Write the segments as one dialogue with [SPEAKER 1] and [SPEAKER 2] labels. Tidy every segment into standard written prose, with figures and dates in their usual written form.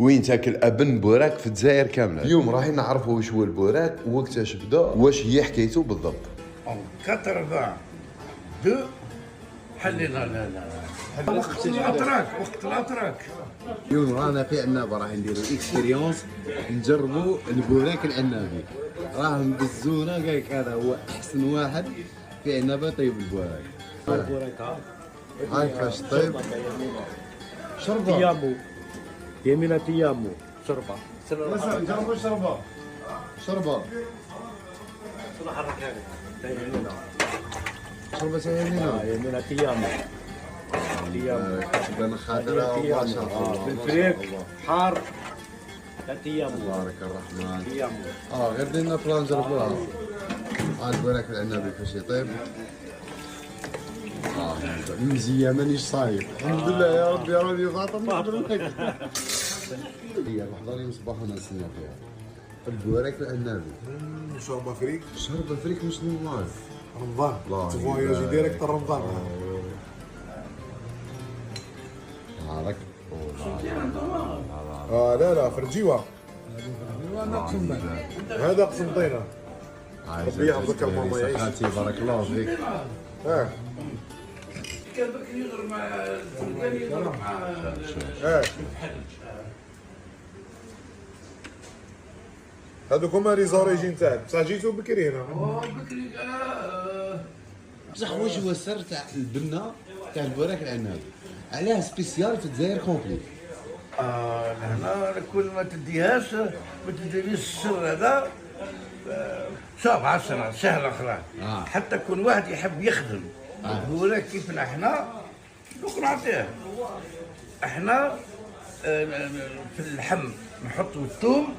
[SPEAKER 1] وين تاكل ابن بوراك في الجزائر كامله. اليوم راهي نعرفوا واش هو البوراك وقتاش بدا واش هي حكايته بالضبط.
[SPEAKER 2] 82 حلينا وقت الاتراك.
[SPEAKER 3] اليوم رانا في عنابه راح نديرو اكسبيريونس نجربوا البوراك العنابي. راهم بالزونه قال لك هذا هو احسن واحد في عنابه طيب البوراك.
[SPEAKER 4] البوراك
[SPEAKER 3] هاي كاش طيب شربه
[SPEAKER 4] تيامو يمينة تيامو شربه
[SPEAKER 3] جربوا شربه شربه شربه سيمينة
[SPEAKER 4] يمينة تيامو
[SPEAKER 3] بن خضراء ما شاء الله
[SPEAKER 4] بالفريك حار تيامو
[SPEAKER 3] تبارك الرحمن
[SPEAKER 4] تيامو
[SPEAKER 3] غير دينا بلان نجربوها. البوراك العنابي كيفاش يطيب. مزيه مانيش صايب الحمد لله يا ربي يا ربي فاطمه نقدر لك. هي اللحظه اللي مصباحنا نسنى فيها البوراك العنابي.
[SPEAKER 5] شوربه فريك.
[SPEAKER 3] شرب فريك مش نورمال.
[SPEAKER 5] رمضان تفواياجي ديريكت رمضان.
[SPEAKER 3] هذاك
[SPEAKER 5] لا فرجيوه هذا قسنطينه. ربي يحفظك الماما يعيش.
[SPEAKER 3] صحتي بارك الله فيك.
[SPEAKER 2] كان بكري يضرب مع الفلان يضرب مع
[SPEAKER 5] هذوك هما لي زوريجين تاعك بصح جيتو بكري هنا.
[SPEAKER 2] بكري
[SPEAKER 3] بصح واش هو السر تاع البنه تاع البوراك العنابي؟ علاه سبيسيال في الجزائر كومبلي.
[SPEAKER 2] هنا كل ما تديهاش ما تديريش السر هذا صعب عسرة سهلة خلاص. حتى كل واحد يحب يخدم البوراك كيفنا احنا دوك نعطيه. احنا في اللحم نحطوا الثوم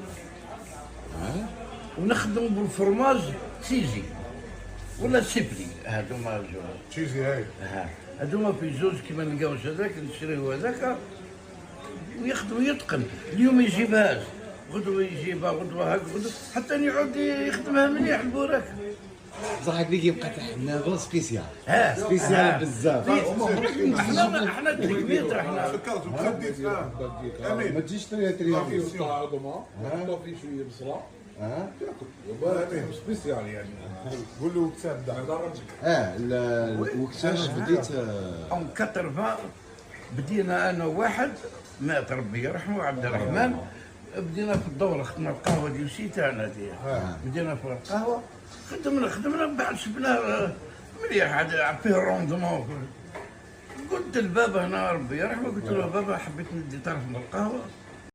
[SPEAKER 2] ونخدموا بالفرماج تشيزي ولا سيبلي. هذوما
[SPEAKER 5] تشيزي هاي
[SPEAKER 2] هذوما في زوج كيما نلقاوش هذاك نشريو هذاك ويخدم يتقن. اليوم يجيبهاش غدوه يجيبها غدوه هاك غدوه حتى يعود يخدمها مليح البوراك.
[SPEAKER 3] بصح هكذاك يبقى تاع عنابه سبيسيال.
[SPEAKER 2] سبيسيال
[SPEAKER 3] بزاف.
[SPEAKER 2] احنا الكبير احنا
[SPEAKER 5] فكرت وخديت امين
[SPEAKER 3] ما تجيش تريها تريها
[SPEAKER 6] عظمه نحطوا فيه شويه بصله تاكل سبيسيال يعني.
[SPEAKER 5] قول له كتاب
[SPEAKER 3] وقتاش بديت؟
[SPEAKER 2] اون 80 بدينا انا واحد مات ربي يرحمه عبد الرحمن. بدينا في الدوره خدمنا القهوه ديوسي تاعنا بدينا في القهوه خدمنا بعد شفناه مليح عاد فيه الروندمون. قلت لبابا هنا ربي يرحمه قلت له بابا حبيت ندي طرف من القهوه